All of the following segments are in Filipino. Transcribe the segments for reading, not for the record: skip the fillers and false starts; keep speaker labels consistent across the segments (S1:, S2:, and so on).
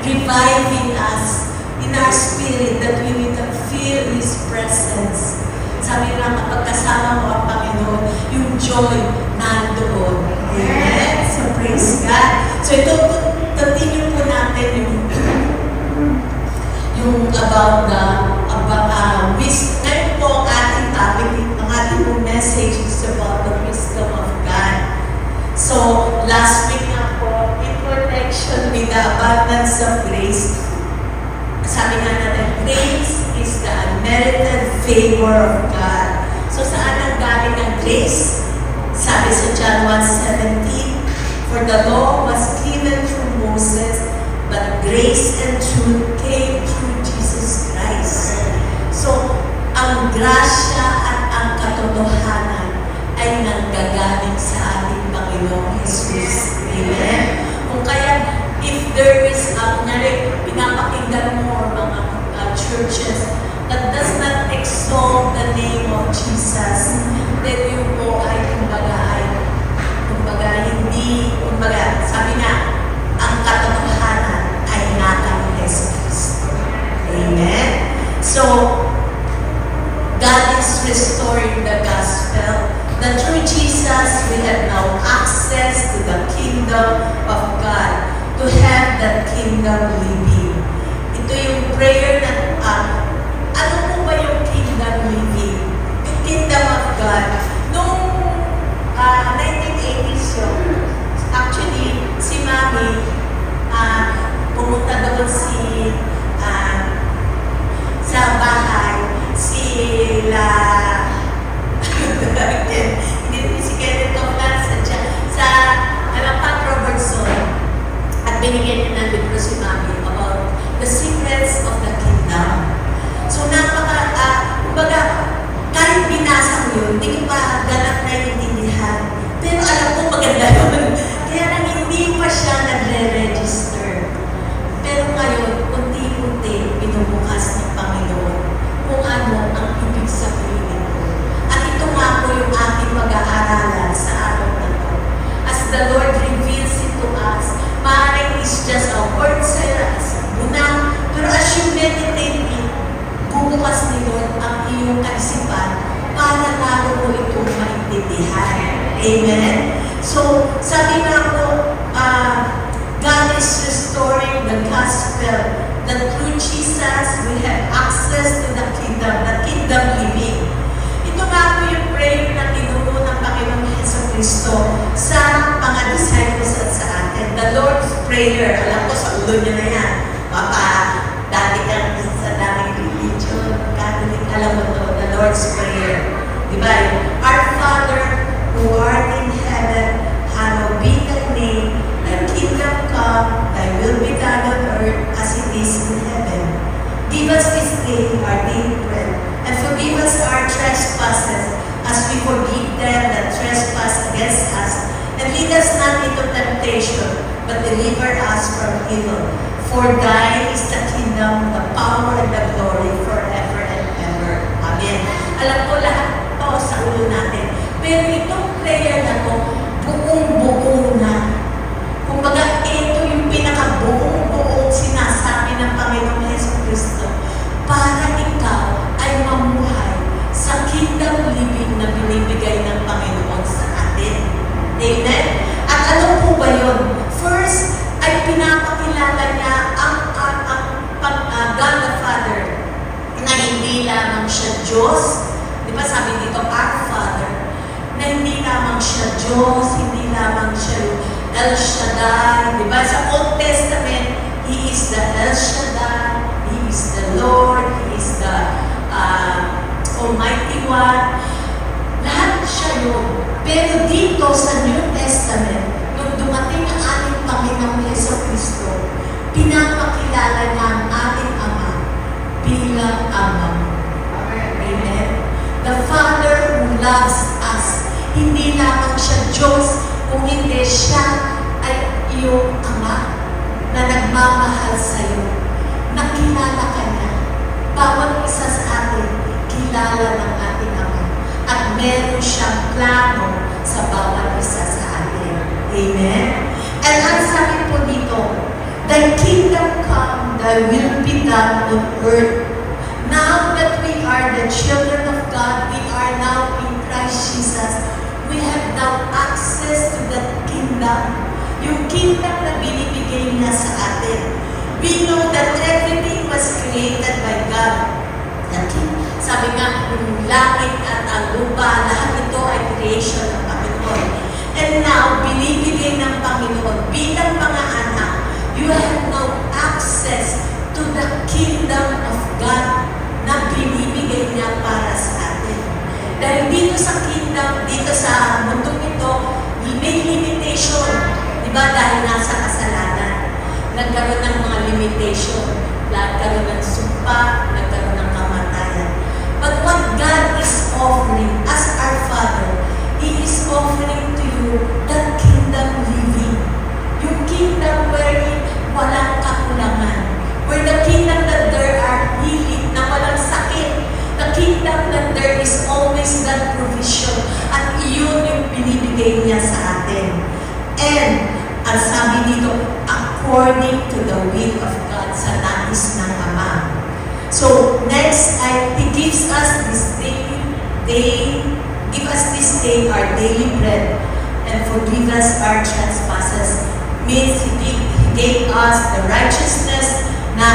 S1: reviving us in our spirit that we will feel His presence. Sabi lang, kapag kasama mo ang Panginoon, yung joy nandoon. Amen? So praise God. So ito, continue po natin yung about the wisdom. Ngayon po ang ating topic, ang ating message is about the wisdom of God. So, last week na po, in connection with the abundance of grace, sabi nga natin, grace is the unmerited favor of God. So, saan ang galing ng grace? Sabi sa John 1:17, for the law was given through Moses, but grace and truth came through Jesus Christ. So, ang grasya at ang katotohanan ay nanggagaling sa ating Panginoong Jesus. Amen? Kung kaya, if there is, pinapakinggan mo mga churches that does not exalt the name of Jesus, then yung po ay kumbaga, sabi nga, ang katotohanan ay nasa ni Jesus. Amen? So, God is restoring the gospel that through Jesus we have now access to the kingdom of God, to have that kingdom living. Ito yung prayer na, ano po ba yung kingdom living? Yung kingdom of God. Noong 1980s yun, actually, si Mami, pumunta doon sa bahay, sila, hindi si Kenneth Toplan, sa Pat Robertson, at binigyan niya ng libro si Mami about the secrets of the kingdom. So, kumbaga, kahit binasa ko yun, hindi ko pa ganap na intindihan. Pero alam ko maganda yun. Kaya nang hindi pa siya nagre-register. Pero ngayon, unti-unti, binubukas ng Panginoon kung ano ang ibig sabihin nito. At ito nga po yung ating mag-aaralan sa araw na ito. As the Lord reveals it to us, maaaring is just a word sa muna, pero as you meditate it, bubukas ni Lord ang iyong kaisipan para lalo mo itong maintindihan. Amen? So, sabi nga po, God is restoring the gospel that through Jesus we have access to the kingdom living. Ito nga po yung prayer na tinuro ng Panginoong Jesucristo sa mga disciples at sa atin. The Lord's Prayer. Alam ko sa ulo niya na yan. Dati kang sa daming religion, Catholic, alam mo to, the Lord's Prayer. Diba? Our Father, who art in heaven, hallowed be thy name, thy kingdom come, thy will be done on earth as it is in heaven. Give us this day our daily bread, and forgive us our trespasses, as we forgive them that trespass against us. And lead us not into temptation, but deliver us from evil. For thine is the kingdom, the power, and the glory forever and ever. Amen. Alam ko lahat to sa ulo natin. Pero itong prayer na to, buong-buo na. Kumbaga, ito yung pinaka-buong-buong sinasabi ng Panginoong Jesucristo para ikaw ay mamuhay sa kingdom living na binibigay ng Panginoon sa atin. Amen? At ano po ba yun? First, ay pinapakilala niya ang God the Father na hindi lamang siya Diyos. Di ba sabi dito, our Father, na hindi lamang siya Diyos, hindi lamang siya El Shaddai. Di ba? Sa Old Testament, He is the El Shaddai, He is the Lord, He is the Almighty One. Lahat siya yun. Pero dito sa New Testament, nung dumating ang ating Panginoong Jesucristo, pinapakilala niya ang ating Ama bilang Ama. Amen. The Father who loves us. Hindi lamang siya Diyos, kung hindi siya ay iyong Ama na nagmamahal sa iyo. Nakilala ka niya. Bawat isa sa atin, kilala ng ating Ama. At meron siyang plano sa bawat isa sa atin. Amen? And ang sabi po dito, Thy kingdom come, thy will be done on earth. Now that we are the children of God, we are now in Christ Jesus. We have now access to the kingdom. Yung kingdom na binibigay niya sa atin. We know that everything was created by God. Sabi nga, yung langit at ang lupa, lahat ito ay creation ng Panginoon. And now, binibigay ng Panginoon bilang mga anak, you have now access to the kingdom of God na binibigay niya para sa atin. Dahil dito sa kingdom, dito sa mundong ito, may limitation. Diba? Dahil nasa kasalanan. Nagkaroon ng mga limitation. Nagkaroon ng sumpa, nagkaroon ng kamatayan. But what God is offering as our Father, He is offering to you that kingdom living. Yung kingdom wherein walang kakulangan. Where the kingdom that there are healing, na walang sakit. The kingdom that there is always that provision. At iyon yung binibigay niya sa atin. And, ang sabi dito, according to the will of God, sa nais ng Ama. So, next, He gives us this give us this day our daily bread and forgive us our trespasses. Means He gave us the righteousness na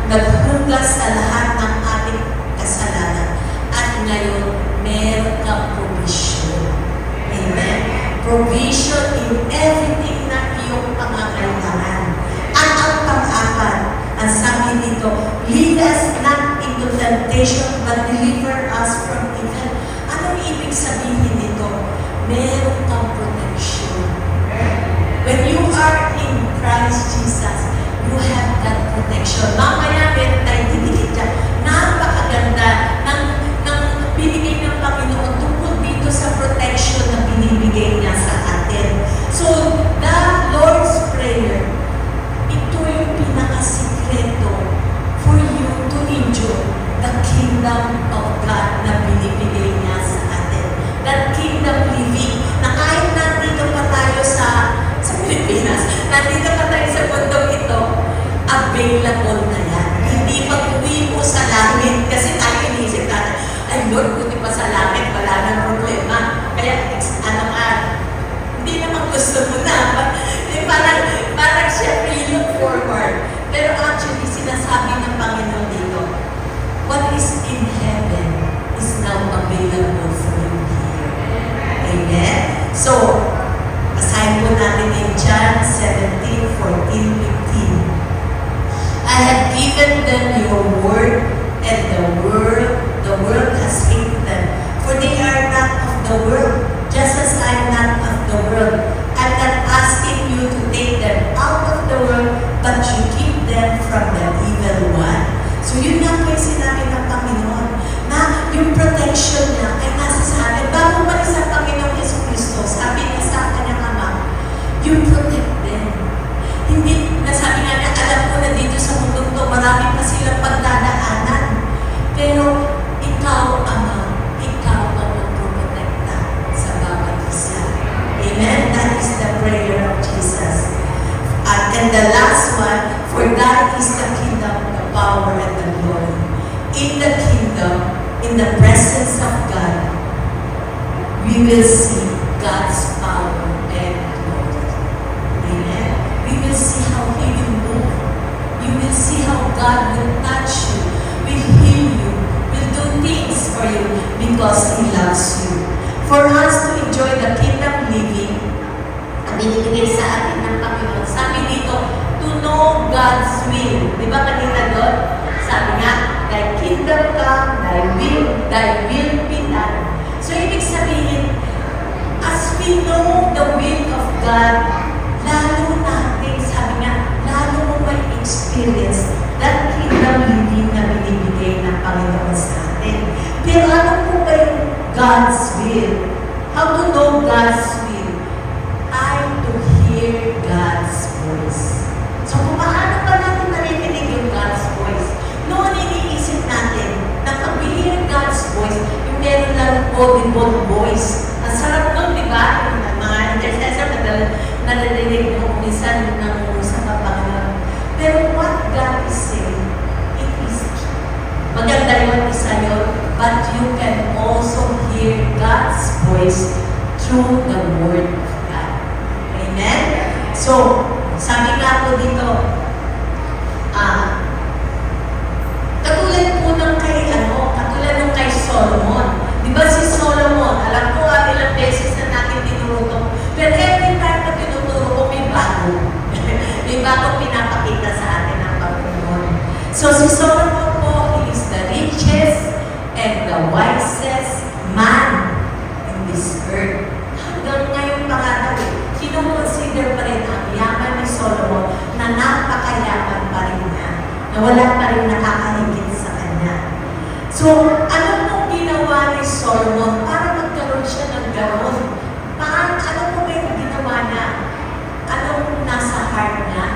S1: naghugas sa lahat ng ating kasalanan. At ngayon, meron kang provision. Amen? Provision in everything na iyong pangangailangan. At ang pang-apat, ang sabi dito, lead us not into temptation, but deliver us from evil. Anong ibig sabihin nito? Meron kang protection. When you are in Christ Jesus, you have that protection. Mamaya, tayo didikit dyan. Napakaganda ng binigay ng Panginoon tungkol dito sa protection na binibigay niya sa atin. So, the Lord's Prayer, ito yung pinakasikreto for you to enjoy the kingdom of God na binibigay niya sa atin. That kingdom living, na kahit nandito pa tayo sa Pilipinas, nandito pa tayo sa mundong ito, available na yan. Hindi pag-uwi mo sa langit, kasi tayo inisip natin, ay Lord, buti pa sa langit, wala nang problema. Kaya, hindi naman gusto mo na. Parang syempre, you look forward. Pero actually, sinasabi ng Panginoon dito, what is in heaven is now available for you here. Amen? So, basahin po natin in John 17, 14, 15. I have given them your word, and the world has hated them. For they are not of the world, just as I am not of the world. I'm not asking you to take them out of the world, but you keep them from the evil one. So yun nga po yung sinabi ng Panginoon, na yung protection niya ay nasa sa atin. Bago pa rin sa Panginoong Jesucristo, sabi niya sa kanyang Ama, you protect them. Hindi, nasabi nga niya, alam ko na dito sa mundo to, marami pa silang pagdadaanan. Pero ikaw, Ama, ikaw ang magprotekta sa bawat isa. Amen? That is the prayer of Jesus. And the last one, for God is the kingdom, the power, and the glory. In the kingdom, in the presence of God, we will see God's power and glory. Amen? We will see how He will move. You will see how God will touch you, will heal you, will do things for you because He loves you. For us to enjoy the kingdom living, ang binibigay sa atin ng Panginoon, sabi dito, to know God's will. Di ba kanina doon? Sabi nga, thy kingdom come, thy will be done. So, ibig sabihin, as we know the will of God, lalo natin, sabi nga, lalo mo may experience that kingdom living na binibigay ng Panginoon sa atin. Pero ano po ba yung God's will? How to know God's will? I to hear God's voice. So, kung paano ba natin marinig yung God's voice? Noon iniisip natin na pag we hear God's voice, yung meron lang audible voice. Ang sarap nun, di ba? Yung mga intercessor, narinig mo minsan yung nangungusap ang Panginoon. Pero what God is saying, it is maganda yun, isa yun, but you can also hear God's voice through the Word of God. Amen? So, sabi nga po dito, katulad po ng katulad ng kay Solomon. Di ba si Solomon, alam ko ilang beses na natin tinurutong, pero every time na tinuturo ko, may bago. May bago pinapakita sa atin ng Panginoon. So si Solomon po, he is the richest and the wisest man in this earth. Hanggang ngayon pa nga daw, kinukonsider pa rin ang yaman ni Solomon na napakayaman pa rin niya, na wala pa rin nakakahigit sa kanya. So, ano pong ginawa ni Solomon para magkaroon siya ng ganon? Ano po ba yung ginawa niya? Anong nasa heart niya?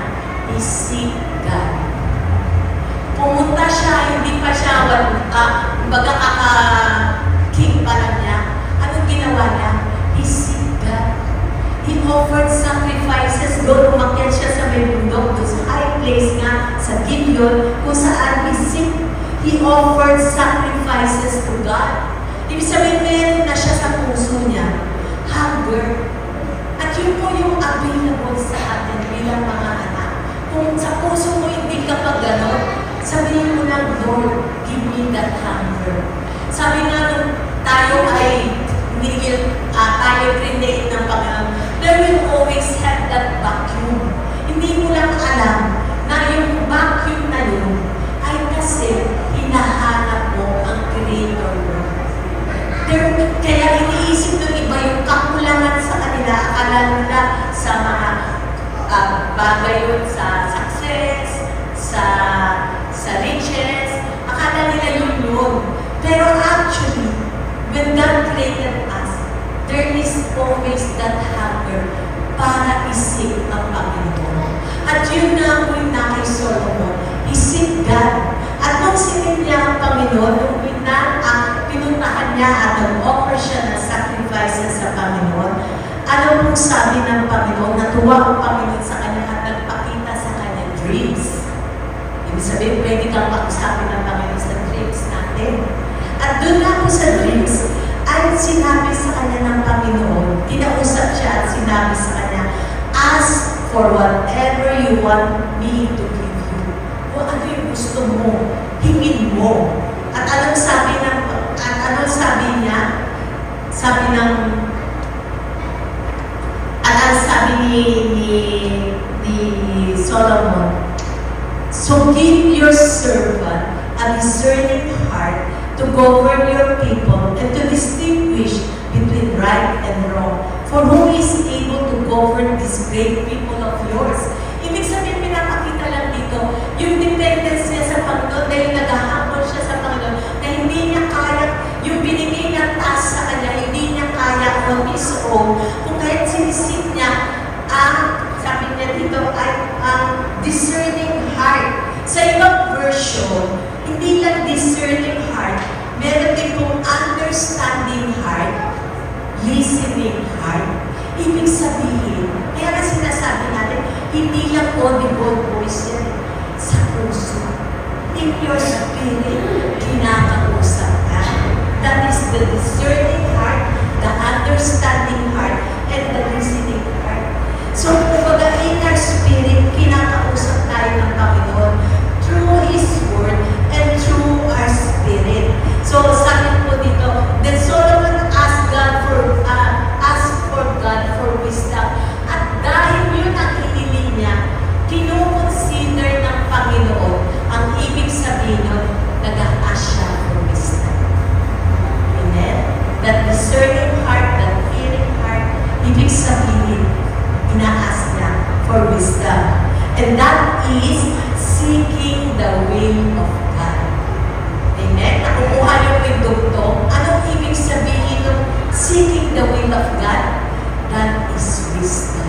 S1: He seek God. Pumunta siya, hindi pa siya, king pa lang niya. Anong ginawa niya? He seek God. He offered sacrifices. Doon umakyat siya sa may bundok, doon sa high place nga, sa Gibeon, kung saan he offered sacrifices to God. Ibig sabihin, meron na siya sa puso niya. Hunger. At yun po yung available sa atin bilang mga anak. Kung sa puso mo hindi ka pa gano'n, sabihin mo lang, Lord, give me that hunger. Sabi nga nung tayo ay tayo grenade ng Panginoon, there will always have that vacuum. Hindi mo lang alam na yung vacuum na yun ay kasi hinahanap mo ang Creator mo. Kaya iniisip ng iba yung kakulangan sa kanila, akala nila sa mga bagay yun, sa success, sa riches, akala nila yun. Pero actually, when God created us, there is always that hunger para isip ang Panginoon. At yun na ang na kay Solomon, isip God. At nung sinip niya ang Panginoon, nung pinuntahan niya at nag-offer siya ng sacrifices sa Panginoon, ano pong sabi ng Panginoon? Natuwa ang Panginoon sa kanya at nagpakita sa kanya dreams. Ibig sabihin, pwede kang pag-usapin ng Panginoon sa dreams natin. At doon na po sa dreams, ay sinabi sa kanya ng Panginoon, kinausap siya at sinabi sa kanya, ask for whatever you want me to give you. Kung ano yung gusto mo, hingin mo. At anong sabi niya? Sabi ni Solomon, so give your servant a discerning heart to govern your people and to distinguish between right and wrong. For who is able to govern this great people of yours? Ibig sabihin, pinapakita lang dito, yung dependence niya sa Panginoon dahil nag-ahapon siya sa Panginoon na hindi niya kaya, yung binigay ng task sa kanya, hindi niya kaya on his own. Kung kahit sinisip niya, sabi niya dito ay discerning heart. Sa ibang version, hindi lang discerning heart, meron din pong understanding heart, listening heart. Ibig sabihin, kaya na sinasabi natin, hindi lang audible voice yan, sa puso. In your spirit, kinakausap ka. That is the discerning heart, the understanding heart, and the listening heart. So, kumbaga, in our spirit, kinakausap tayo ng Panginoon through His Word and through our spirit. So, sabi po dito, then Solomon asked for God for wisdom. At dahil yun ang hiniling niya, kinukonsider ng Panginoon ang ibig sabihin nun, nag-a-ask siya for wisdom. Amen? That discerning heart, that feeling heart, ibig sabihin, ina-ask niya for wisdom. And that is seeking the will of God. Amen? Nakukuha niyo po yung dugtong. Anong ibig sabihin ng seeking the will of God? That is wisdom.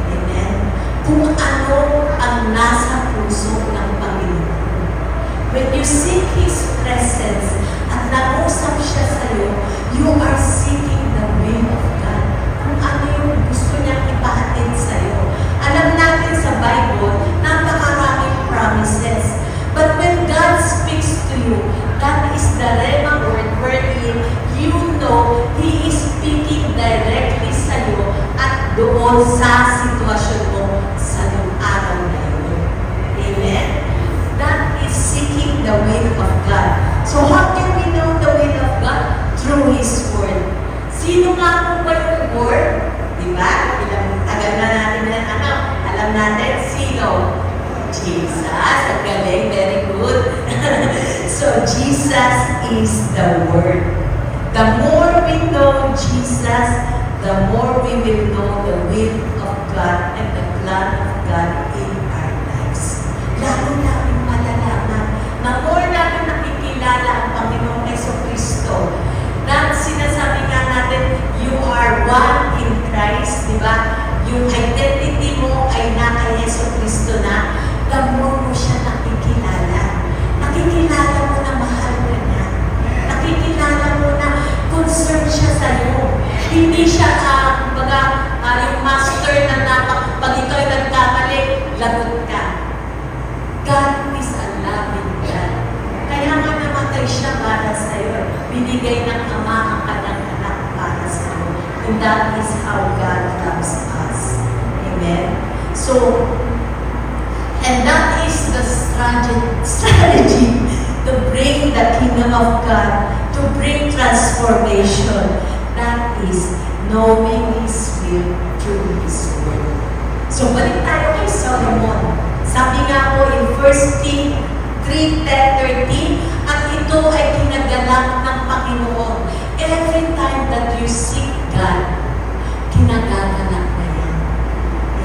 S1: Amen? Kung ano ang nasa puso ng Panginoon. When you seek His presence at nag-usap siya sa iyo, you are seeking the will of God. Kung ano yung gusto niyang ipahatid sa iyo. Alam natin sa Bible, napakarami Jesus. Ang galing, very good. So, Jesus is the Word. The more we know Jesus, the more we will know the will of God and the plan of God in our lives. Lalo namin malalaman na more namin nakikilala ang Panginoong Jesucristo. Na sinasabi nga natin, you are one in Christ, di ba? Yung identity mo ay na kay Jesucristo na, the more mo siya nakikilala. Nakikilala mo na mahal ka niya. Nakikilala mo na concerned siya sa'yo. Hindi siya, yung master na pag ikaw ay nagkamali, lagot ka. God is a loving God. Kaya nga namatay siya para sa'yo. Binigay ng Ama ang kanyang anak para sa'yo. And that is how God loves us. Amen? So, and that is the strategy to bring the kingdom of God, to bring transformation. That is knowing His will through His word. So, balik tayo kay Solomon. Sabi nga po in 1 King 3:10-13, at ito ay kinagalang ng Panginoon. Every time that you seek God, kinagagalak na yan.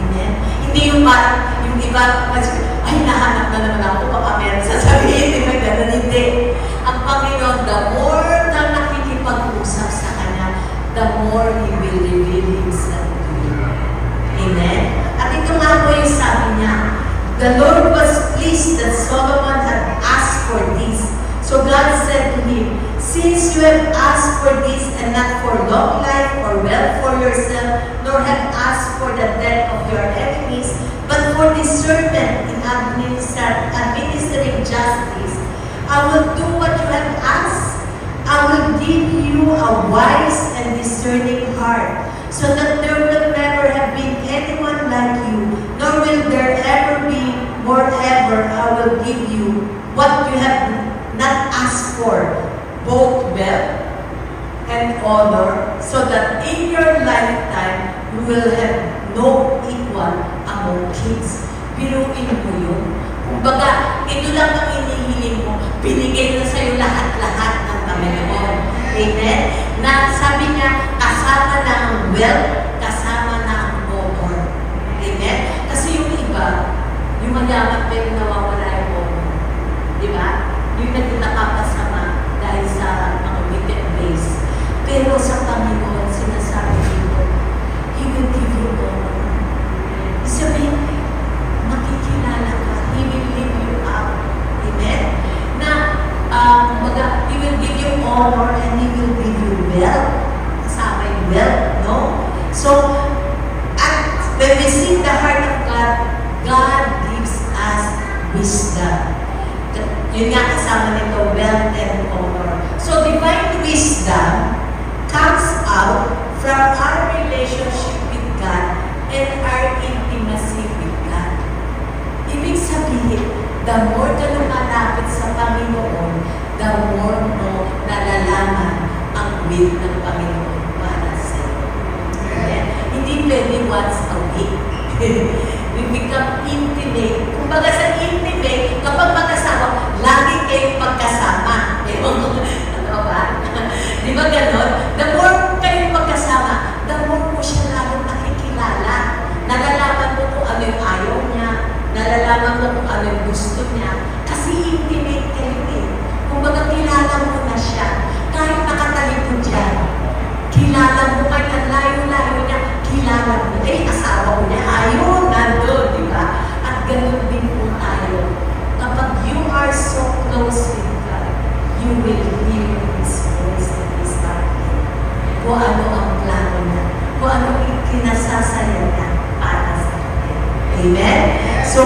S1: Amen? Hindi yung parang, yung iba, ay, nahanap na naman ako, baka meron sasabihin, di ba, ganun, hindi. Ang Panginoon, the more na nakikipag-usap sa Kanya, the more He will reveal Himself to you. Amen? At ito nga po yung sabi niya, the Lord was pleased that Solomon had asked for this. So God said to him, since you have asked for this and not for long life or wealth for yourself, nor have asked for the death of your enemies, but for discernment in administering justice, I will do what you have asked. I will give you a wise and discerning heart, so that there will never have been anyone like you, nor will there ever be moreover. I will give you what you have not asked for, both wealth and honor, so that in your lifetime you will have no equal among kings. Biruin mo yun. Kumbaga, ito lang ang inihiling mo, binigay na sa'yo lahat-lahat ng Panginoon. Amen? Na sabi niya, kasama na ang wealth, kasama na ang honor. Amen? Kasi yung iba, yung mayaman pero nawawala yung honor. Di ba? Yung nagtatapasama dahil sa mga wicked ways. Pero sa Panginoon, sinasabi dito, He will give you honor. Sabihin, makikilala ka. He will lift you up. Amen? Na, He will give you honor and He will give you wealth. Kasama yung wealth, no? So, at when we seek the heart of God, God gives us wisdom. Yun nga kasama nito, wealth and honor. So, divine wisdom comes out from our relationship with God and our intimacy with God. Ibig sabihin, the more ka lumalapit sa Panginoon, the more mo nalalaman ang will ng Panginoon para sa iyo. Okay? Hindi pwede once a week. We become intimate. Kumbaga sa intimate, kapag mag-asawa, lagi kayong pagkasama. Ano ba? Di ba ganon? The more kayong pagkasama, the more mo siya lalong nakikilala. Nalalaman mo kung ano yung ayaw niya, nalalaman mo kung ano yung gusto niya, kasi intimate kayo eh. Kumbaga kilala mo na siya, kahit nakatalikod dyan. Kilala mo, kahit ang layo-layo niya, kilala mo. Eh, asawa mo niya, ayun, nandun, di ba? At ganun din po tayo. Kapag you are so close with God, you will hear His voice and His heart. Kung ano ang plano niya, kung ano ang kinasasaya niya para sa atin. Amen? So,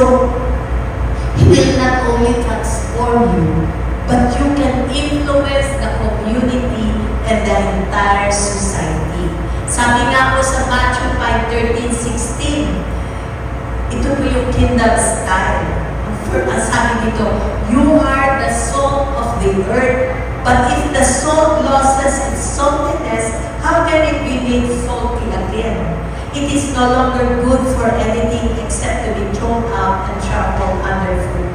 S1: He will not only transform you, but you can influence the community and the entire society. Sabi nga po sa Matthew 5:13-16, ito po yung kingdom style. Ang sabi dito, you are the salt of the earth, but if the salt loses its saltiness, how can it be made salty again? It is no longer good for anything except to be thrown out and trampled underfoot.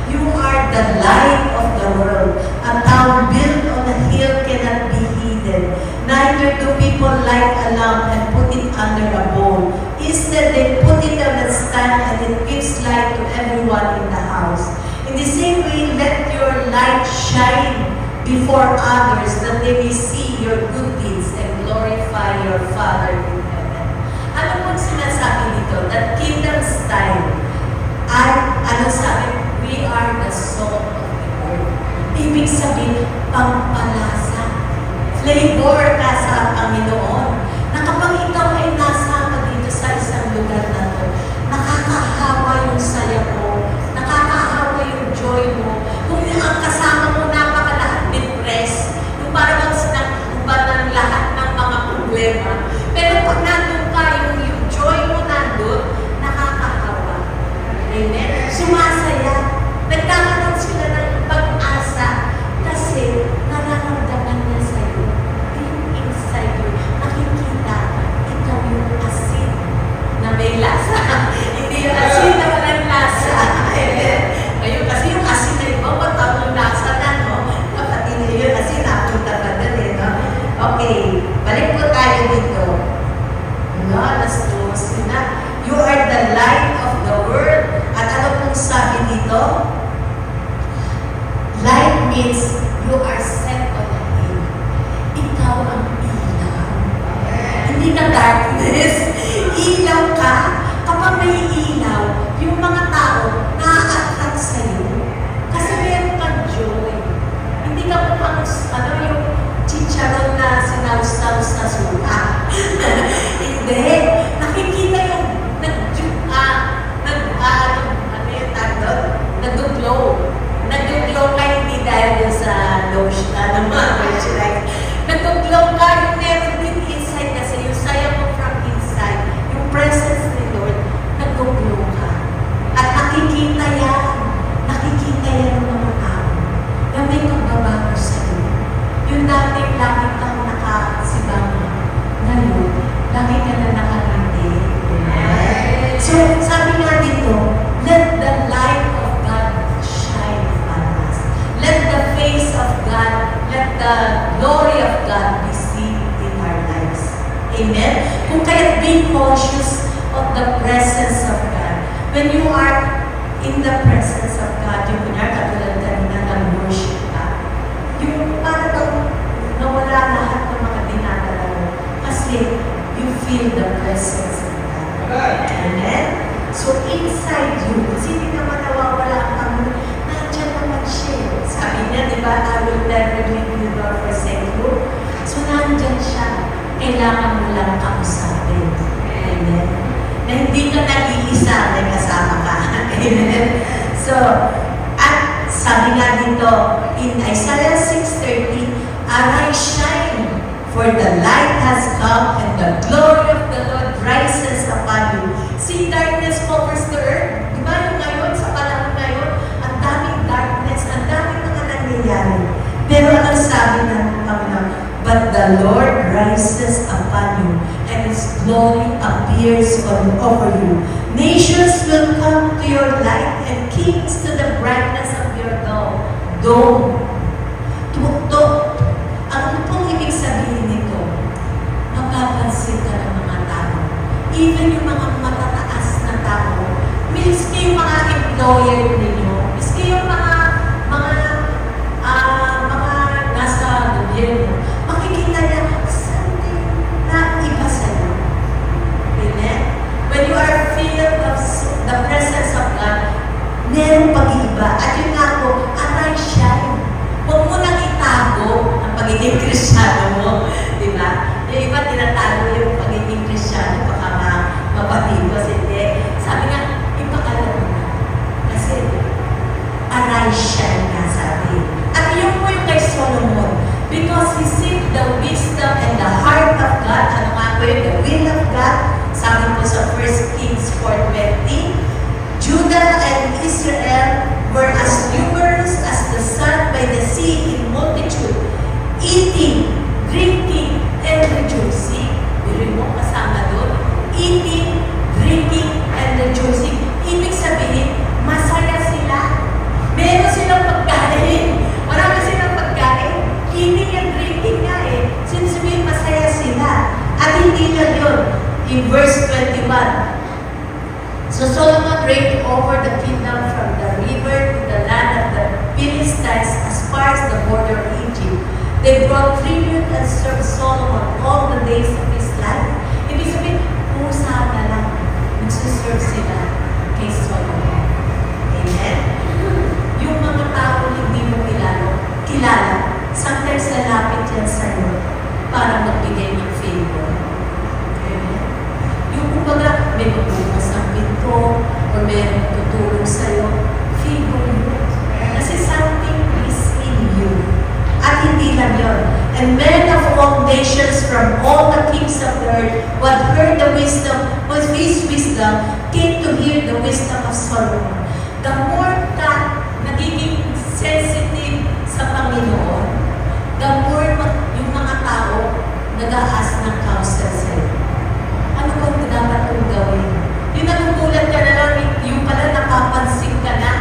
S1: You are the light of the world. A town built on a hill cannot be hidden. Neither do people light a lamp and put it under a bowl. Instead, they put it on a stand and it gives light to everyone in the house. In the same way, let your light shine before others that they may see your good deeds and glorify your Father in heaven. Ano pong sinasabi dito? That kingdom style ay, ano sabi? We are the salt of the earth. Ibig sabihin, pampalasa. Flavor ka sa Panginoon. Na kapag ikaw ay nasama dito sa isang lugar na to, nakakahawa yung saya mo, nakakahawa yung joy mo. Kung yung ang kasama mo napakalahat depressed, yung parang sinakubad ng lahat ng mga problema. Pero pag nandun ka, yung joy mo nandun, nakakahawa. Amen? Sumasaya. Nagkakaroon sila ng pag-asa kasi nararamdaman niya sa'yo. Yung inside you, nakikita, ikaw yung asin na may lasa. Hindi yung asin na walang lasa. Ngayon, kasi yung asin na iba, matawang lasa na, no? Kapatid niyo yun, asin na, punta pa dali, no? Okay, balik po tayo dito. No, alas 12 na. You are the light of the world. At ano pong sabi dito? Light means you are set on a hill. Ikaw ang ilaw. Hindi ka darkness. Ilaw ka. Kapag may ilaw, yung mga tao na-attract sa'yo. Kasi meron kang joy. Hindi ka mukhang, yung chicharon na sinawsaw sa suka. Hindi. Nakikita yung nag-glow. Nag-glow ka hindi dahil sa lotion na moisturize. Nag-glow ka, yung meron din inside kasi yung saya mo from inside, yung presence ni Lord, nag-glow ka. At nakikita yan ng mga tao na may pagbabago sa'yo. Yung dating langit kang nakasibang ngayon, lagi ka na nakangiti. So, sabi nga dito, let the light of God shine upon us. Let the face of God, let the glory of God be seen in our lives. Amen? Kung kaya't be conscious of the presence of God. When you are in the presence of God, yung kunyari katulad kanina ng worship ka, yung parang nawala lahat ng mga dinadala mo kasi you feel the presence of God. Amen? So inside you, kasi hindi naman nawawala ang Panginoon, nandiyan naman siya. Sabi niya, di ba, I will never leave you nor forsake you. So nandiyan siya. Kailangan mo lang kausapin. Amen? Na hindi ka nag-iisa, may kasama ka. Amen? So, at sabi nga dito, in Isaiah 6:30, arise, shine, for the light has come and the glory of the Lord rises upon you. See, darkness covers the earth. Di ba yung ngayon, sa panahon ngayon, ang daming darkness, ang daming mga nangyayari. Pero ano sabi ng Panginoon? But the Lord rises upon you, and His glory appears over you. Nations will come to your light, and kings to the brightness of your dome. Tuktok. Ano pong ibig sabihin nito? Mapapansin ka ng mga tao. Even yung mga matataas na tao, miski yung mga employer ninyo, miski yung mga nasa gobyerno, makikita niya something na iba sa'yo. Amen? When you are filled of the presence of God, meron pag-iiba. At yun nga po, arise, shine. Huwag mo nang itago ang pagiging Kristiyano mo. Di ba? Yung iba tinatago yung pagiging Kristiyano, baka mapatigos. Hindi. Sabi nga, ipakalaman na. Kasi, arise, shine nga sabi. At yun po yung kay Solomon. Because he seeked the wisdom and the heart of God. Ano nga po yun? The will of God. Sabi po sa 1 Kings 4:20, Judah and Israel were as numerous as the sun by the sea in multitude, eating, drinking, and rejoicing. Bili mo kasama doon. over the kingdom from the river to the land of the Philistines as far as the border of Egypt. They brought tribute and served Solomon all the days of his life. Ibig sabihin, pusa na lang. Nagsuserve sila kay Solomon. Amen? Yung mga tao hindi mo kilala, sometimes lalapit yan sa'yo para magbigay ng favor. Amen? Yung kumbaga, may magbukas ang pinto or may tutulong sa'yo, favor yun. Kasi something is in you. At hindi lang yun. And men of all nations from all the kings of the earth who had heard the wisdom, of his wisdom, came to hear the wisdom of Solomon. The more ka nagiging sensitive sa Panginoon, the more yung mga tao nag-aas ng counsel sa'yo. Ano bang dapat kong gawin? Yung nagugulat ka na lang, yung pala napapansin ka na,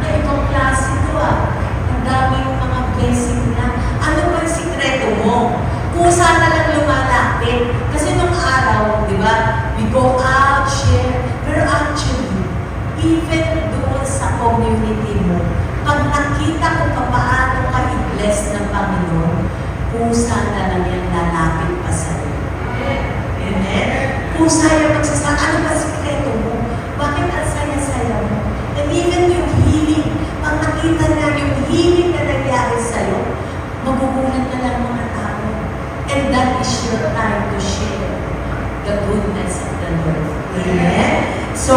S1: na ibang klase ito ang dami yung mga blessing na. Ano ba yung sikreto mo? Pusa na lang lumalapit. Kasi nung araw, di ba, we go out, share, pero actually, even doon sa community mo, pag nakita ko paano ka i-bless ng Panginoon, pusa na lang yan lalapit pa sa'yo. Amen? Pusa yung magsasabi, ano ba sikreto mo? Bakit ang saya-saya mo? And even yung healing, pag nakita na yung healing na nangyari sa'yo, magugulat na lang mga tao. And that is your time to share the goodness of the Lord. Amen? So,